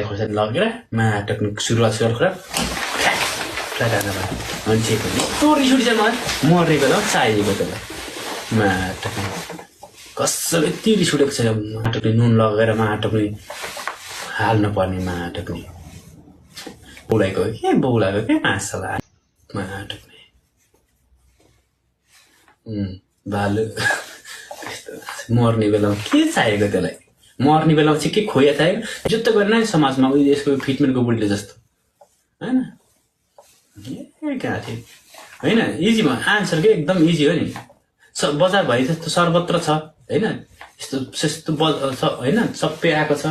खोर्सानी लगेर माटो सुरुवात गरेर मान्छे यस्तो रिस उठिन्छ मलाई मर्ने बेला चाहिएको त्यसलाई माटो कसैले यति रिस उठेको छैन माटो पनि नुन लगेर माटो पनि हाल्नु पर्ने माटो पनि बौलाएको के मासला माटो पनि बालु मर्ने बेलामा के चाहिएको त्यसलाई मर्ने बेलामा चाहिँ के खोया चाहियो जुत्तो गरेन समाजमा यसको फिटमेन्टको बुढीले जस्तो होइन होइन इजीमा आन्सर के एकदम इजी हो नि बजारभरि जस्तो सर्वत्र छ होइन यस्तो होइन सबै आएको छ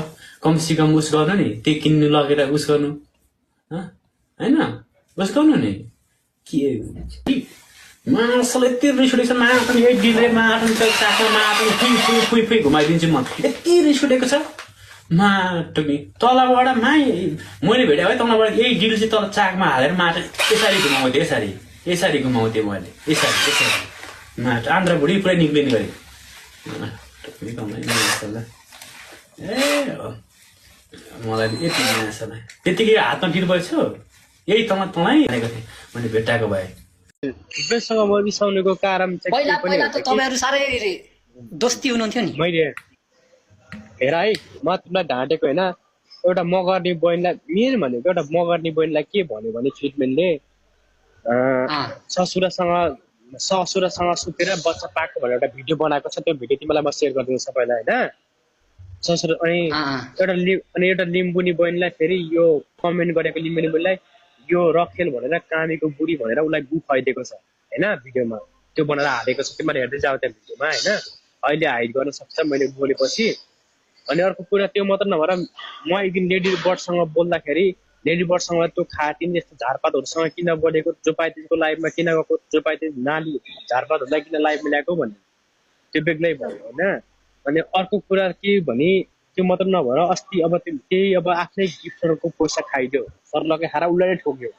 कमसेकम उस गर्नु नि त्यही किन्नु लगेर उस गर्नु होइन उस गर्नु नि के मासले यति रिस उठेको छ माटो डिले माटो चाको माटो फुइ घुमाइदिन्छु म यति रिस उठेको छ माटो नि तलबाट मैले भेटेँ है तलबाट यही डिल चाहिँ तल चाकमा हालेर माटो यसरी घुमाउँथेँ यसरी घुमाउँथेँ मैले यसरी माटो आन्द्रा बुढी पुरै निक्लिने गरेँ ए मलाई यति मासला त्यतिकै हातमा टिर परेको यही तँलाई भनेको थिएँ मैले भेटाएको भए थुप्रैसँग म रिसाउनेको कारण चाहिँ पहिला त तपाईहरु सारै दोस्ती हुनुहुन्थ्यो नि मैले हेर है म तिमीलाई ढाँटेको हैन एउटा मगर्नी बहिनीलाई मेन भनेको एउटा मगर्नी बहिनीलाई के भन्यो भने ट्रिटमेन्टले ससुरासँग सुतेर बच्चा पाएको भनेर एउटा भिडियो बनाएको छ त्यो भिडियो तिमीलाई म शेयर गरिदिन्छु सबैलाई हैन ससुरा अनि एउटा लिम्बुनी बहिनीलाई फेरि यो कमेन्ट गरेको लिम्बुनी बहिनीलाई यो रखेल भनेर कामीको बुढी भनेर उसलाई गु खुवाइदिएको छ हैन भिडियोमा त्यो बनाएर हालेको छ तिमीले हेर्दै जाऊ त्यहाँ भिडियोमा हैन अहिले हाइड गर्न सक्छ मैले बोलेपछि अनि अर्को कुरा त्यो मात्र नभएर म एकदिन लेडी बर्डसँग बोल्दाखेरि लेडी बर्डसँग त्यो खातिन यस्तो झारपातहरूसँग किन बोलेको जो पाइतेको लाइभमा किन गएको जो पाइते नाली झारपातहरूलाई किन लाइभमा ल्याएको भन्ने त्यो बेग्लै भयो हैन अनि अर्को कुरा के भने त्यो मात्र नभएर अस्ति अब त्यही अब आफ्नै गिफ्टरको पैसा खाइदियो सरलकै खाएर उसलाई ठोक्यो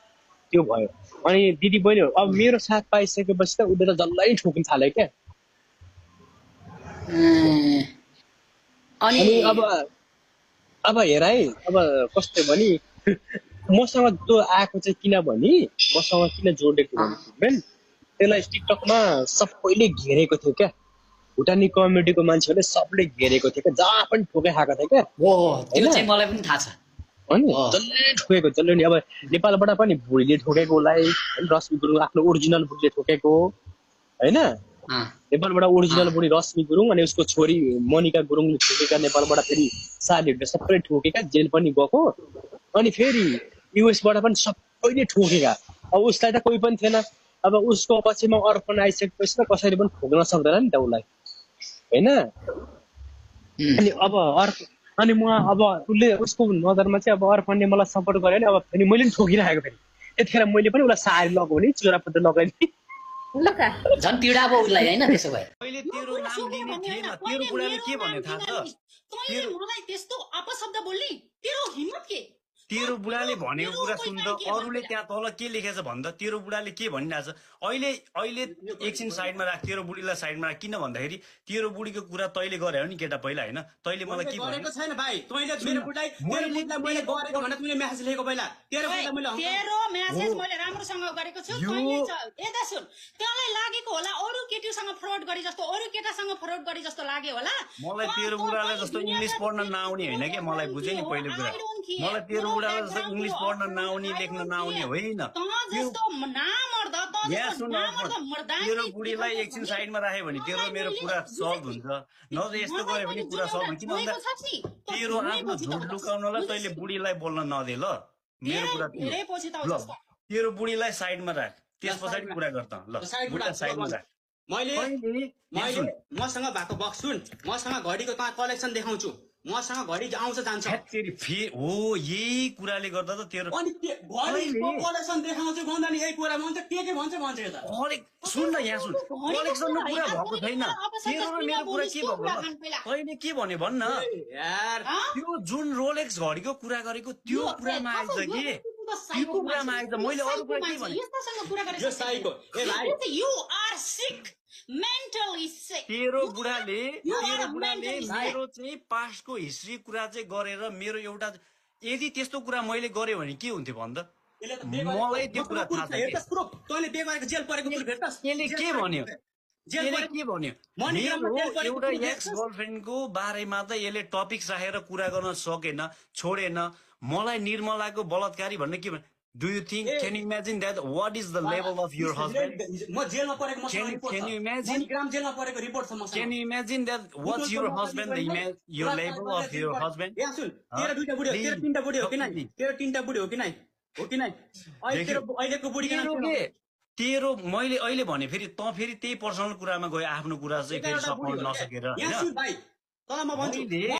त्यो भयो अनि दिदी बहिनीहरू अब मेरो साथ पाइसकेपछि त उसले त जल्लै ठोकिन थाल्यो क्या अनि अब हेर है अब कस्तो भने मसँग त्यो आएको चाहिँ किनभने मसँग किन जोडेको भने त्यसलाई टिकटकमा सबैले घेरेको थियो क्या भुटानी कम्युनिटीको मान्छेहरूले सबले घेरेको थियो क्या जहाँ पनि ठोकै खाएको थियो क्या त्यो चाहिँ मलाई पनि थाहा छ अनि जसले ठोकेको जसले नि अब नेपालबाट पनि बुढीले ठोकेकोलाई रश्मि गुरुङ आफ्नो ओरिजिनल बुढीले ठोकेको होइन नेपालबाट ओरिजिनल बुढी रश्मि गुरुङ अनि उसको छोरी मोनिका गुरुङले ठोकेका नेपालबाट फेरि साथीहरूले सबै ठोकेका जेल पनि गएको अनि फेरि युएसबाट पनि सबैले ठोकेका अब उसलाई त कोही पनि थिएन अब उसको पछिमा अर्पण आइसकेपछि त कसैले पनि ठोक्न सक्दैन नि त उसलाई होइन अनि अब अनि म अब उसले उसको नजरमा चाहिँ अब अर्पणले मलाई सपोर्ट गर्यो नि अब फेरि मैले पनि ठोकिरहेको फेरि यतिखेर मैले पनि उसलाई सारी लगाउने चोरापत्र लगाइदिएँ झन् पीडा अब उसलाई हैन त्यसो भए मैले तेरो नाम लिने थिएन तेरो बुढाले के भन्ने थाहा छ तैँले मलाई त्यस्तो अपशब्द बोल्ने तेरो हिम्मत के तेरो बुढाले भनेको कुरा सुन्द अरूले त्यहाँ तल के लेखेछ भन्दा तेरो बुढाले के भनिरहेछ अहिले एकछिन साइडमा राख तेरो बुढीलाई साइडमा राख किन भन्दाखेरि तेरो बुढीको कुरा तैँले गरे हो नि केटा पहिला हैन तैँले मलाई के भनेको छैन भाइ तैँले मेरो बुढालाई मैले गरेको भने तिमीले मेसेज लेखेको पहिला तेरो मेसेज मैले राम्रोसँग गरेको छु तैँले यता सुन त्यसलाई लागेको होला अरू केटीसँग फ्रड गरे जस्तो अरू केटासँग फ्रड गरे जस्तो लाग्यो होला मलाई तेरो बुढालाई जस्तो इंग्लिश पढ्न नआउने हैन के मलाई बुझे नि पहिले कुरा मलाई तेरो बुढालाई जस्तो इंग्लिश पढ्न नआउने लेख्न नआउने होइन तेरो बुढीलाई एकछिन साइडमा राख्यो भने तेरो मेरो कुरा सल्भ हुन्छ न त यस्तो गऱ्यो भने कुरा सल्भ हुन्छ किन भन्दा तेरो आफ्नो झुट लुकाउनलाई तैँले बुढीलाई बोल्न नदे ल मेरो कुरा ल तेरो बुढीलाई साइडमा राख त्यस पछाडि कुरा गर्छ ल साइडमा राख मैले मसँग भएको बक्स सुन मसँग घडीको कलेक्सन देखाउँछु मसँग घडी आउँछ जान्छ फेरि हो यही कुराले गर्दा त तेरो अनि घडीको कलेक्सन देखाउँछु भन्दा नि यही कुरा भन्छ के भन्छ यता सुन न यहाँ सुन कलेक्सनको कुरा भएको छैन तेरो र मेरो कुरा के भएको तैँले के भन्यो भन्न यार त्यो जुन रोलेक्स घडीको कुरा गरेको त्यो कुरामा आइज कि त्यो कुरामा आइज मैले अरू कुरा के भने यो साइको ए भाइ यु आर सिक मेन्टली सिक तेरो बुढाले मेरो चाहिँ पास्टको हिस्ट्री कुरा चाहिँ गरेर मेरो एउटा यदि त्यस्तो कुरा मैले गरेँ भने के हुन्थ्यो भन् त यसले त बे मलाई त्यो कुरा थाहा छ हेर त प्रुफ तैँले बे गरेको जेल परेको प्रुफ हेर त यसले के भन्यो जेल यसले परेको के भन्यो मणिग्राममा जेल मेरो परेको एउटा proof एक्स गर्लफ्रेन्डको बारेमा त यसले टपिक्स राखेर कुरा गर्न सकेन छोडेन मलाई निर्मलाको बलात्कारी भन्ने के भन्यो do you think can you imagine that what is the level of your husband म जेलमा परेको मसँग रिपोर्ट can छ you imagine? मणिग्राम जेलमा परेको रिपोर्ट छ मसँग can you imagine that what's your husband your level of your husband यहाँ सुन तेरो दुईटा बुढी हो तेरो तीनटा बुढी हो कि नै तेरो तीनटा बुढी हो कि नै अहिले तेरो अहिलेको बुढी तेरो के तेरो मैले अहिले भने फेरि त फेरि त्यही पर्सनल कुरामा गयो आफ्नो कुरा चाहिँ फेरि सघाउन नसकेर यहाँ सुन भाइ तल म भन्छु मैले